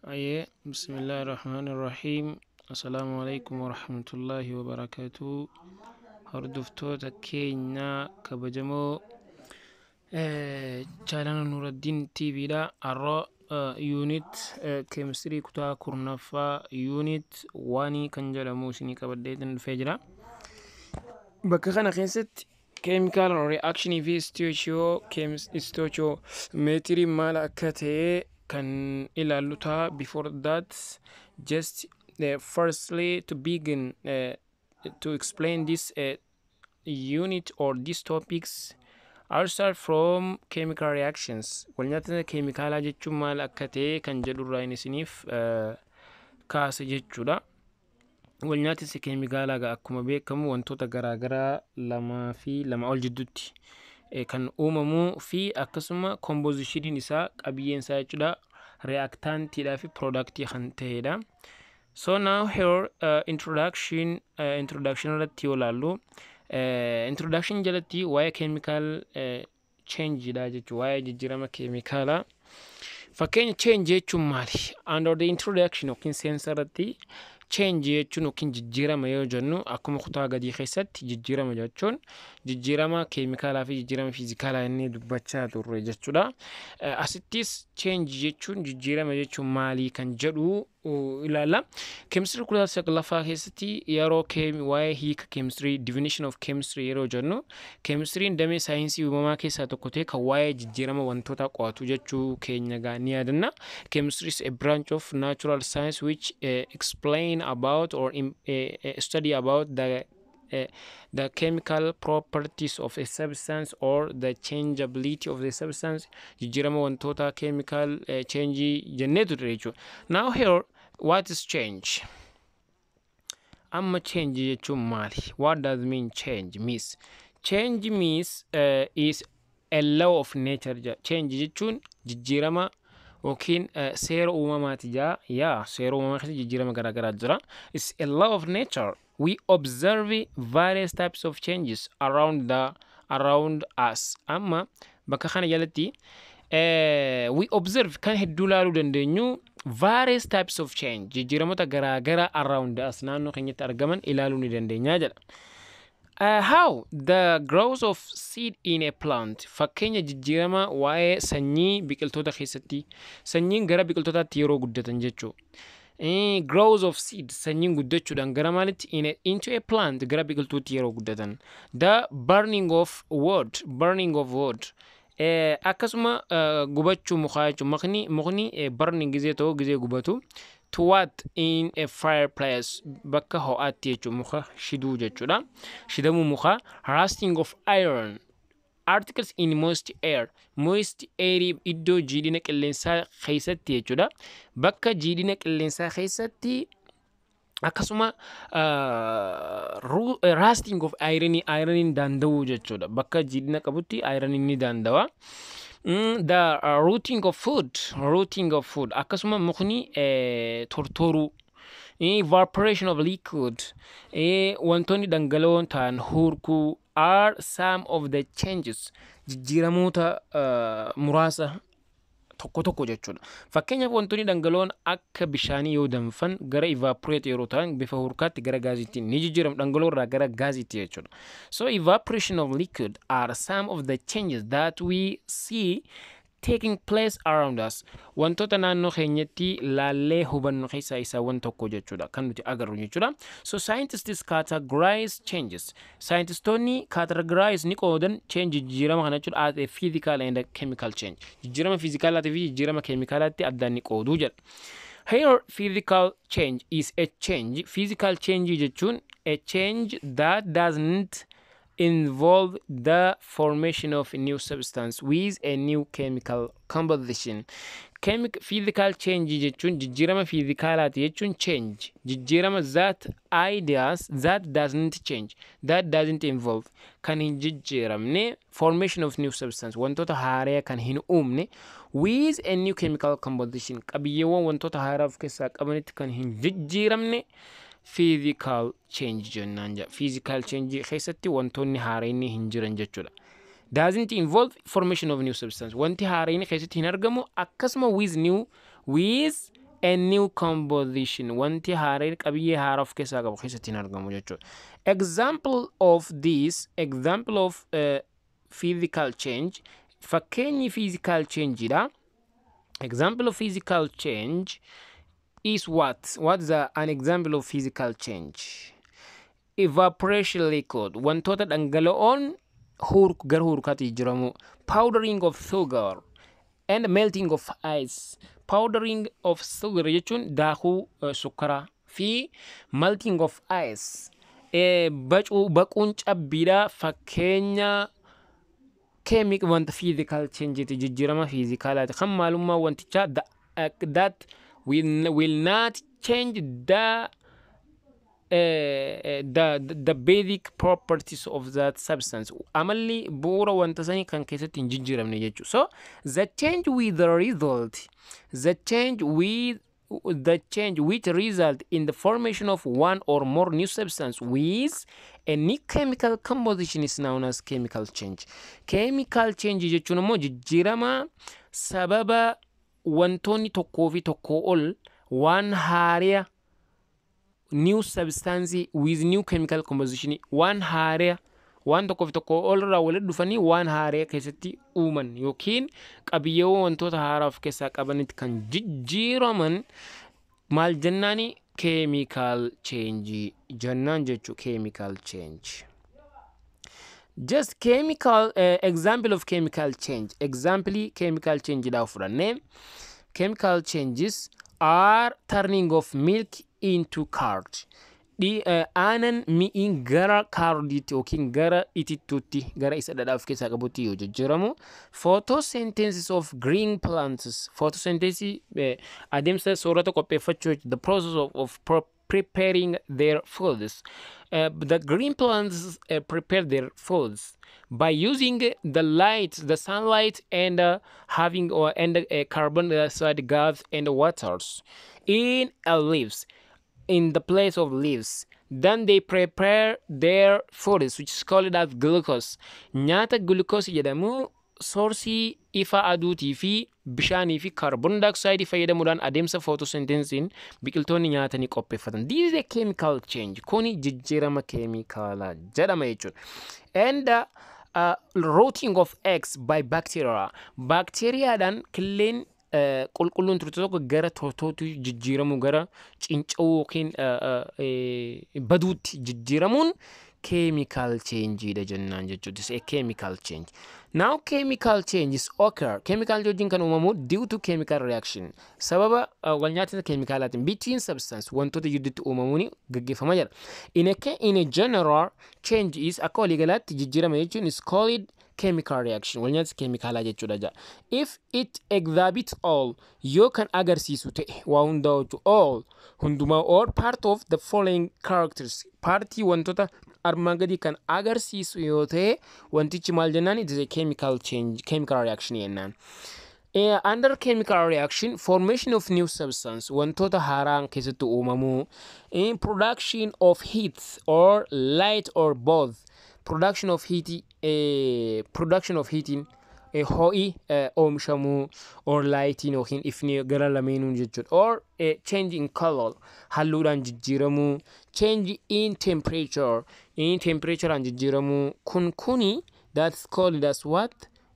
بسم الله الرحمن الرحيم. السلام عليكم ورحمة الله وبركاته. هردفتوتا كينا كبجمو channel نور الدين تي في دا الرا يونت كيمستري كتا كورنفا يونت واني كنجل موسني كبديتن الفجرة بكخنا خنست chemical reaction في استوشيو استوشيو متري مالا كتي can ilaluta. Before that, just firstly to begin to explain this unit or these topics, I'll start from chemical reactions. Walnyata chemical jechuun maal akka ta'e kan jedhurraa isiniif kaasa jechuudha. Walnyaati chemical akkuma beekamu wantoota garaagaraa lamaa fi lama ol jidduutti kan uumamu fi akkasuma composition isaa qabiyyeen isaa jechuudha reactant fi product kan ta'edha. So now here introduction irratti yoo ilaallu introduction jalatti waa'ee chemical change dha jechuudha, waa'ee jijjiirama chemicala. Fakkeenya change jechuun maali? Under the introduction yookiin seensa irratti change jechuun yookiin jijjiirama yoo jennu akkuma kutaa gadii keessatti jijjiirama jechuun jijjiirama keemikaalaa fi jijjiirama fiizikaalaa inni dubbachaa turre jechuudha. Asittis change jechuun jijjiirama jechuun maali kan jedhu ilaalla. Chemistry kutaa saglaffaa keessatti yeroo waa'ee hiika chemistry, definition of chemistry yeroo jennu chemistry damee saayinsii uumamaa keessaa tokko ta'e kan waa'ee jijjiirama wantoota qo'atu jechuu keenya ni yaadanna. Chemistry is a branch of natural science which explain about or study about the chemical properties of a substance or the changeability of the substance. Jijjiirama wantoota chemical change jenneetu jechuudha. Now here, what is change? Amma change jechuun maali? What does mean change means? Change means is a law of nature. Change jechuun jijjiirama yookiin seera uumamaati yaa seera uumamaa keessatti jijjiirama garaagaraa jira. It's a law of nature. We observe various types of changes around us. Amma bakka kana jalatti we observe kan hedduu laaluu dandeenyu various types of change jijjiiramoota garaagaraa around us naannoo keenyatti argaman ilaaluu ni dandeenya jedha. How the growth of seed in a plant. Fakkeenya jijjiirama waa'ee sanyii biqiltoota keessatti sanyiin gara biqiltootaatti yeroo guddatan jechuudha. Growth of seed sanyiin guddachuudhaan gara maalitti into a plant gara biqiltuutti yeroo guddatan. The burning of wood akkasuma gubachuu mukaa jechuun mukni burning gizee ta'uu gizee gubatu. To what in a fireplace bakka ho'aatti jechuun muka shiduu jechuudha. Shidamuu mukaa. Rusting of iron articles in moist air iddoo jiidhina qilleensaa keessatti jechuudha. Bakka jiidhina qilleensaa keessatti akkasuma rusting of iron danda'uu jechuudha. Bakka jiidhina qabutti iron ni danda'a. The rooting of food akkasuma mukni tortoruu. Evaporation of liquid wantoonni dhangala'oon ta'an hurkuu are some of the changes jijjiiramoota muraasa tokko jechuudha. Fakkeenyaaf wantoonni dhangala'oon akka bishaanii yoo danfan gara evaporate yeroo ta'an bifa hurkaatti gara gaaziitti ni jijjiiramu, dhangala'oo irraa gara gaaziitti jechuudha. So evaporation of liquid are some of the changes that we see taking place around us. Wantoota naannoo keenyatti laallee hubannu keessaa isaawwan tokko jechuudha kan nuti agarru jechuudha. So scientists categorize changes. Scientistoonni categorize ni qoodan change jijjiirama kana jechuudha as a physical and a chemical change. Jijjiirama fiizikaalaatti fi jijjiirama keemikaalaatti addaan ni qooduu jedha. Here physical change is a change. Physical change jechuun a change that doesn't involve the formation of a new substance with a new chemical composition. Physical change jechuun jijjiirama fiizikaalaati jechuun change jijjiirama that ideas that doesn't change, that doesn't involve kan hin jijjiiramne formation of new substance wantoota haaraa kan hin uumne with a new chemical composition qabiyyeewwan wantoota haaraa of keessaa qabanitti kan hin jijjiiramne physical change jennaan jedha. Physical change keessatti wantoonni haarayni hin jiran jechuudha. Doesn't involve formation of new substance. Wanti haarayni keessatti hin argamu akkasuma with a new composition wanti haaraan qabiyyee haaraa of keessaa qabu keessatti hin argamu jechuudha. Example of this, example of physical change, fakkeenyi physical change dha. Example of physical change is what? What's an example of physical change? Evaporation liquid, wantoota dhangala'oon gara huurkaatti jijjiiramu. Powdering of sugar and melting of ice. Powdering of sugar jechuun daakuu sukkaraa fi melting of ice baquun cabbiidha. Fakkeenya wanta physical change ti, jijjiirama physicalaati kan maalummaa wantichaa that will not change the basic properties of that substance. Amalli bu'uura wanta sanii kan keessatti hin jijjiiramne jechuudha. So the change with the result, the change which result in the formation of one or more new substance with a new chemical composition is known as chemical change. Chemical change jechuun immoo jijjiirama sababa wantoonni tokkoo fi tokkoo ol waan haaraa new substance with new chemical composition waan haaraa waan tokkoo fi tokkoo ol irraa walitti dhufanii waan haaraa keessatti uuman yookiin qabiyyeewwan wantoota haaraa of keessaa qabanitti kan jijjiiraman maal jennaani? Chemical change jennaan jechuu. Chemical change. Just chemical example of chemical change. Example chemical change dha fudhanne. Chemical changes are turning of milk into curd. Aanan mi'iin gara kaardiitti yookiin gara itittuutti gara isa dhadhaaf keessaa qabutti yoo jijjiiramu. Photosynthesis of green plants. Photosynthesis adeemsa soorata qopheeffachuu, the process of preparing their foods. The green plants prepare their foods by using the light, the sunlight, and having carbon dioxide gas and waters in leaves. In the place of leaves, then they prepare their foods, which is called as glucose. Nyaata glucose jedhamu sourcii ifa aduutii fi bishaanii fi carbon dioxide fayyadamuudhaan adeemsa photosynthesis biqiltoonni nyaatanii qopheeffatan. This is a chemical change. Kuni jijjiirama keemikaalaa jedhama jechuudha. And rotting of eggs by bacteria. Bacteriaadhaan killeen qulqulluun turte tokko gara tortootu jijjiiramu, gara cinca'uu yookiin baduutti jijjiiramuun chemical change dha jennaan jechuudha. This is a chemical change. Now chemical changes occur. Chemical change kan uumamu due to chemical reaction. Sababa wal nyaatinsa keemikaalaatiin between substance wantoota gidduutti uumamuun gaggeeffama jira. In a general change is akka waliigalaatti jijjiirama jechuun is called chemical reaction. Wal nyaatinsa keemikaalaa jechuudha jira. If it exhibits all, yoo kan agarsiisu ta'e waa hundaa all hundumaa or part of the following characters, partii wantoota armaan gadii kan agarsiisu yoo ta'e wantichi maal jennaan? It is a chemical change, chemical reaction jennaan. Under chemical reaction, formation of new substance, wantoota haaraan keessatti uumamu. In production of heat or light or both. Production of heating ho'i oomishamu or lighting yookiin ifni gara lameenuun jechuudha. Or change in color, halluudhaan jijjiiramu. Change in temperature aan jijjiiramu. Kuni that's called as what?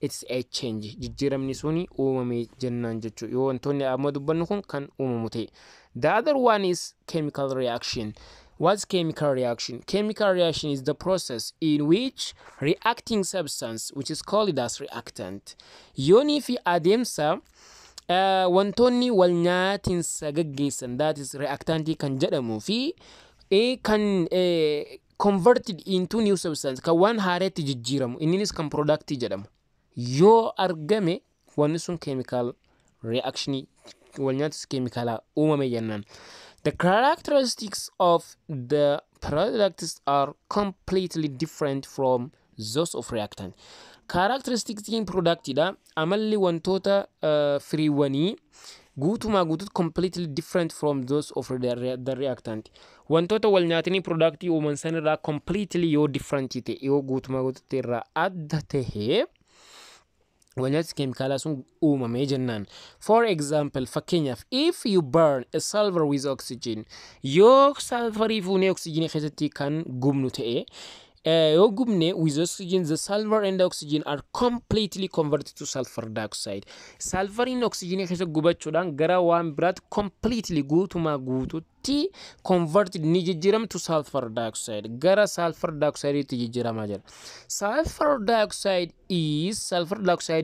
It's a change. Jijjiiramni suni uumame jennaan jechuudha. Yoo wantoonni amma dubbannu kun kan uumamu ta'e. The other one is chemical reaction. What's chemical reaction? Chemical reaction is the process in which reacting substance, which is called as reactant, yoonii fi adeemsa wantoonni wal nyaatinsa gaggeessan, that is reactantii kan jedhamu fi kan converted into new substance, kan waan haareetti jijjiiramu, inninis kan productii jedhamu yoo argame wanni sun chemical reaction wal nyaatinsa keemikaalaa uumame jennaan. The characteristics of the products are completely different from those of reactant. Characteristics in product da amalli wantoota firiiwanii guutumaa guutuutti completely different from those of the reactant. Wantoota wal nyaatanii productii uuman sanirraa completely yoo different ta'e, yoo guutumaa guutuutti irraa adda ta'e walnyaati keemikaalaa sun uumamee jennaan. For example fakkeenyaaf if you burn a sulfur with oxygen, yoo sulfurii fuunee oxygenii keessatti kan gubnu ta'e yoo gubne with oxygen, the sulfur and the oxygen are completely converted to sulfur dioxide. Sulfurin oxygenii keessa gubachuudhaan gara waan biraatti completely guutumaa guututti converted ni jijjiirama to sulfur dioxide. Gara sulfur dioxide itti jijjiiramaa jira. Sulfur dioxide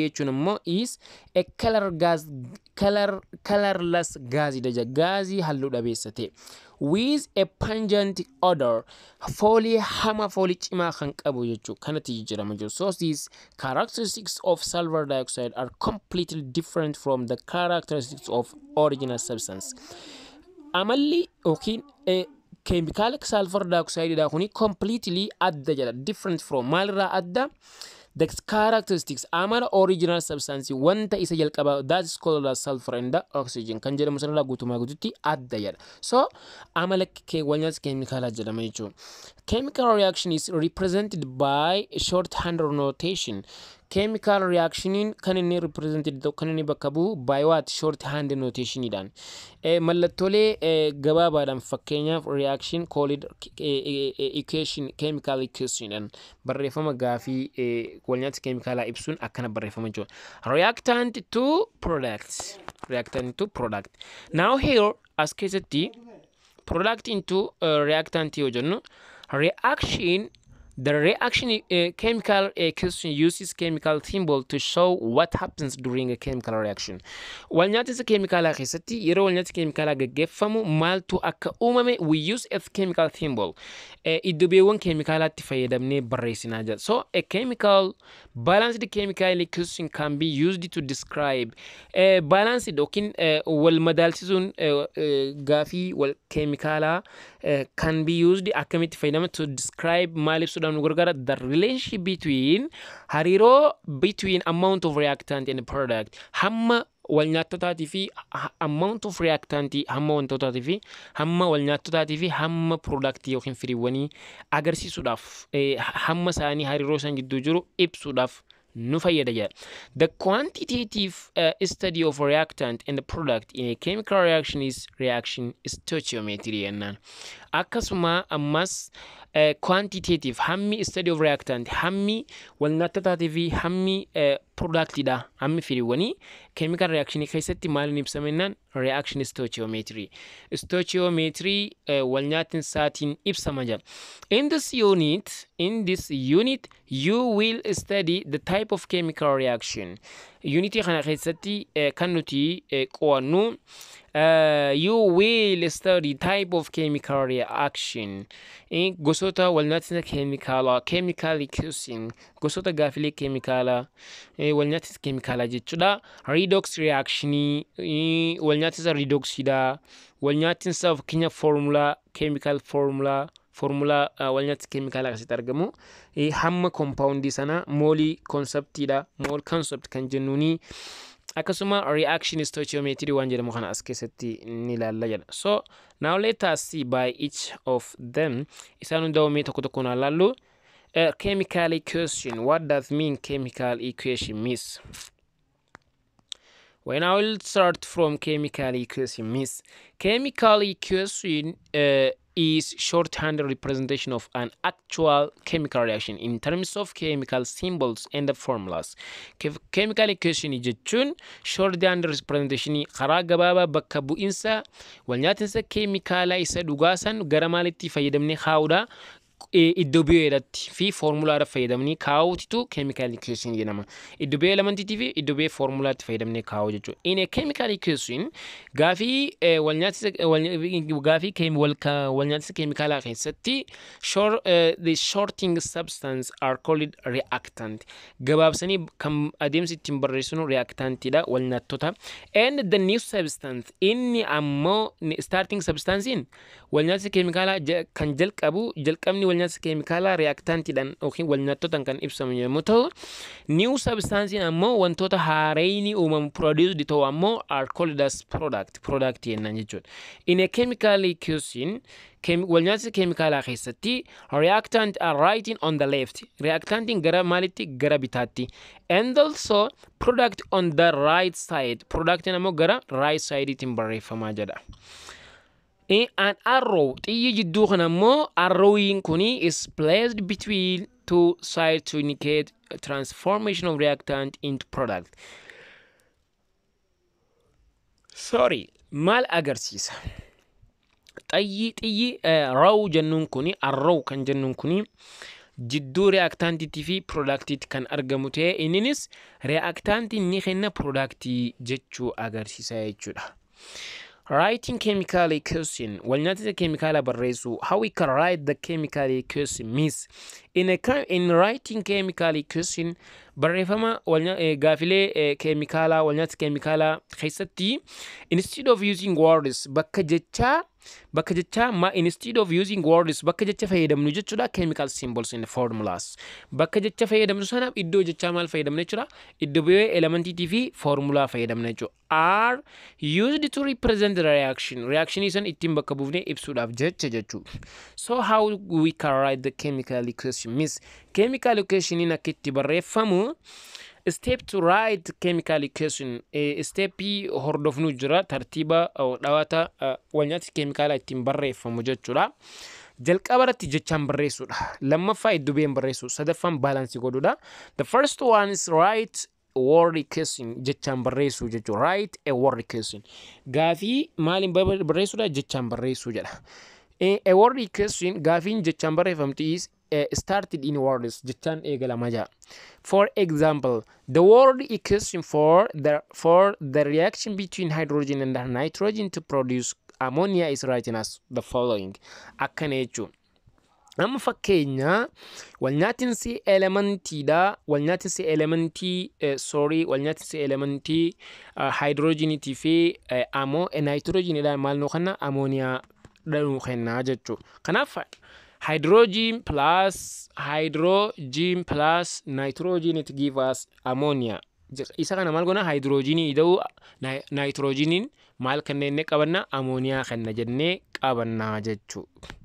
jechuun immoo is a colorless gaazii gaazii halluu dhabeessa ta'e. With a pungent odor, foolii hama foolii cimaa kan qabu jechuudha kanatti jijjiirama jiru. So these characteristics of sulfur dioxide are completely different from the characteristics of original substance. Amalli yookiin chemical sulfur dioxide dha kuni completely adda jala, different from maalirraa adda? The characteristics amala original substance wanta isa jalqaba, that is called as sulfur and the oxygen kan jedhamu sanarraa guutumaa guututti adda jedha. So amala walnyaata keemikaalaa jedhama jechuudha. Chemical reaction is represented by a shorthand notation. Chemical reaction kan inni represented kan inni bakka bu'u by what? Shorthand notation idhaan. Mallattoolee gabaabaadhaan fakkeenyaaf reaction called equation, chemical equation dhaan barreeffama gaafii walnyaata keemikaalaa ibsuun akkana barreeffama jechuudha. Reactant to product. Reactant to product. Now here as keessatti product into reactant yoo jennu the reaction chemical equation uses chemical symbol to show what happens during a chemical reaction. Walnyaata keemikaalaa keessatti yeroo walnyaata keemikaalaa gaggeeffamu maaltu akka uumame we use a chemical symbol. Iddobeewwan keemikaalaatti fayyadamnee barreessinaa jira. So a chemical balanced chemical equation can be used to describe balanced yookiin wal madaalchisuun gaafii wal keemikaalaa can be used akkamitti fayyadama to describe maal ibsuudhaan nu gargaara the relationship between hariiroo between amount of reactant and product hamma walnyaatotaatii fi amount of reactant hamma wantotaatii fi hamma walnyaatotaatii fi hamma product yookiin firiiwwanii agarsiisuudhaaf hamma isaanii hariiroo isaan gidduu jiru ibsuudhaaf nu fayyada jedha. The quantitative study of reactant and the product in a chemical reaction is reaction stoichiometry jennaan. Akkasuma ammas quantitative hammi study of reactant hammi walnyaatotaatii fi hammi productidha hammi firiiwwanii chemical reaction keessatti maaliin ibsamennaan reaction stoichiometry. Stoichiometry walnyaatin saatiin ibsama jira. In this unit you will study the type of chemical reaction. Unity kana keessatti kan nuti qo'annu you will study type of chemical reaction. Gosoota walnyaatinsa keemikaalaa, chemical equation, gosoota gaafilee keemikaalaa, walnyaatinsa keemikaalaa jechuudha. Redox reaction, walnyaatinsa redoxidha. Walnyaatinsa fakkeenya formula, chemical formula walnyaata keemikaalaa keessatti argamu. Hamma compound sana mole conceptidha. Mole concept kan jennuuni. Akkasuma reaction stoichiometry waan jedhamu kana as keessatti ni ilaalla jedha. So now let us see by each of them. Isaan hunda uumee tokko tokkoon ilaallu. Chemical equation. What does mean chemical equation means? When I will start from chemical equation means chemical equation is shorthand representation of an actual chemical reaction in terms of chemical symbols and the formulas. Chemical equation jechuun shorthand representation karaa gabaabaa bakka bu'insa walnyaatinsa keemikaalaa isa dhugaasan gara maalitti fayyadamnee kaa'uudha. Iddoo biyyootti fi formulaadha fayyadamanii kaa'uutitu chemical equation jedhama. Iddoo biyyoo elementiitii fi iddoo biyyoo formulaatti fayyadamnee kaa'u jechuudha. In a chemical equation gaafii walnyaatinsa keemikaalaa keessatti the shorting substance are called reactant. Gabaabsanii kan adeemsi ittiin barreessinu reactantidha walnyaattota. And the new substance inni ammoo starting substance in walnyaatinsa keemikaalaa kan jalqabni walnyata chemicala reactant dan walnyattotan kan ibsamu yommuu ta'u new substance ammoo wantoota haarayni uumamu produced ta'u ammoo are called as product yennan jechuudha. In a chemical equation walnyata chemicala keessatti reactant are writing on the left, reactantin gara maalitti gara bitaatti, and also product on the right side, productin ammoo gara right side itiin barreeffamaa jedha. An arrow xiyyi jidduu kana ammoo arrowin kuni is placed between two sides to indicate a transformation of reactant into product. Sorry, maal agarsiisa? xiyyi raw jennuun kuni arrow kan jennuun kuni jidduu reactantitii fi productiitti kan argamu ta'e inninis reactantiin ni kenna productii jechuu agarsiisa jechuudha. Writing chemical equation walnyata chemicala barreessu. How we can write the chemical equation means in writing chemical equation barreeffama gaafilee chemicala walnyata chemicala keessatti instead of using words bakka jecha instead of using words bakka jecha fayyadamnu jechuudha chemical symbols in the formulas. Bakka jecha fayyadamnu sana iddoo jecha maal fayyadamna jechuudha iddoo bu'ee elementiitii fi formula fayyadamna jechuudha. Are used to represent the reaction isan ittiin bakka buufnee ibsuudhaaf jecha jechuudha. So how we can write the chemical equation means chemical equation in akka itti barreeffamu step to write chemical equation steppii hordofnu jira tartiiba dhawata walnyata chemicala ittiin barreeffamu jechuudha. Jalqabarratti jechaan barreessuudha, lammaffaa iddubeen barreessu, sadaffaan baalaansii godhuudha. The first one is write word equation jechaan barreessu jechuudha. Write a word equation gaafii maaliin barreessuudha jechaan barreessu jedha. A word equation gaafiin jechaan barreeffamti is started in words jechaan eegalama jaa. For example, the word equation for the reaction between hydrogen and nitrogen to produce ammonia is written as the following. Akkana jechuun amma fakkeenya walnyaatinsi elementiidha, walnyaatinsi elementii walnyaatinsi elementii hydrogenitii fi nitrogenidha maal nuu kenna ammonia dhanuu kenna jechuudha. Kanaaf hydrogen plus nitrogen it give us ammonia. Isa kana maal goona hydrogen ida'u nitrogenin maal kanneen qabanna ammonia kanna jennee qabanna jechuudha.